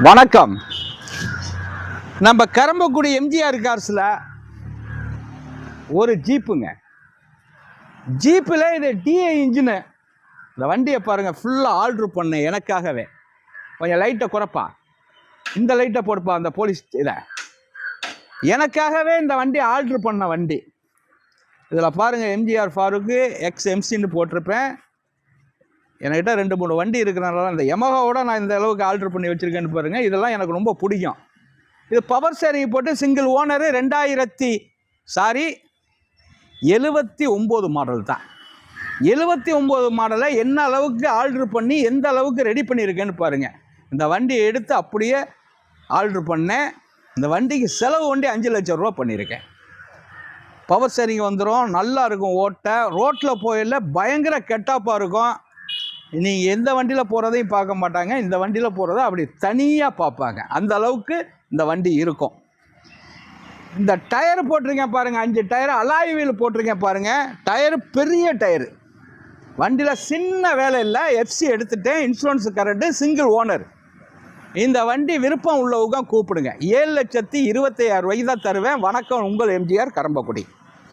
வணக்கம். நம்ம கரம்பக்குடி எம்ஜிஆர் கார்ஸில் ஒரு ஜீப்புங்க. ஜீப்பில் இது டிஏ இன்ஜினு. இந்த வண்டியை பாருங்கள், ஃபுல்லாக ஆர்ட்ரு பண்ணேன் எனக்காகவே. கொஞ்சம் லைட்டை குறைப்பா, இந்த லைட்டை போடுப்பா, அந்த போலீஸ் இதை எனக்காகவே இந்த வண்டி ஆர்ட்ரு பண்ண வண்டி. இதில் பாருங்கள், எம்ஜிஆர் ஃபாரூக்கு எக்ஸ் எம்சின்னு போட்டிருப்பேன். என்கிட்ட 2-3 வண்டி இருக்கிறனால இந்த யமஹாவோட நான் இந்த அளவுக்கு ஆர்டர் பண்ணி வச்சுருக்கேன்னு பாருங்கள். இதெல்லாம் எனக்கு ரொம்ப பிடிக்கும். இது பவர் ஸ்டேரிங் போட்டு சிங்கிள் ஓனரு 79 மாடல் தான். 79 மாடலை என்ன அளவுக்கு ஆர்டர் பண்ணி எந்த அளவுக்கு ரெடி பண்ணியிருக்கேன்னு பாருங்கள். இந்த வண்டியை எடுத்து அப்படியே ஆர்டர் பண்ணேன். இந்த வண்டிக்கு செலவு வண்டி 5 லட்சம் ரூபா பண்ணியிருக்கேன். பவர் ஸ்டேரிங் வந்துடும், நல்லா இருக்கும் ஓட்ட. ரோட்டில் போயில பயங்கர கெட்டாப்பாக இருக்கும். நீங்கள் எந்த வண்டியில் போகிறதையும் பார்க்க மாட்டாங்க, இந்த வண்டியில் போகிறத அப்படி தனியாக பார்ப்பாங்க. அந்த அளவுக்கு இந்த வண்டி இருக்கும். இந்த டயர் போட்டிருக்கேன் பாருங்கள், 5 டயர் அலாய் வீல் போட்டிருக்கேன் பாருங்கள். டயரு பெரிய டயரு. வண்டியில் சின்ன வேலை இல்லை. எஃப்சி எடுத்துட்டேன், இன்சூரன்ஸு கரெக்டு, சிங்கிள் ஓனர். இந்த வண்டி விருப்பம் உள்ளவங்க கூப்பிடுங்க. 7,25,000 ரூபாய்க்கு தான் தருவேன். வணக்கம், உங்கள் எம்ஜிஆர் கரம்பக்குடி.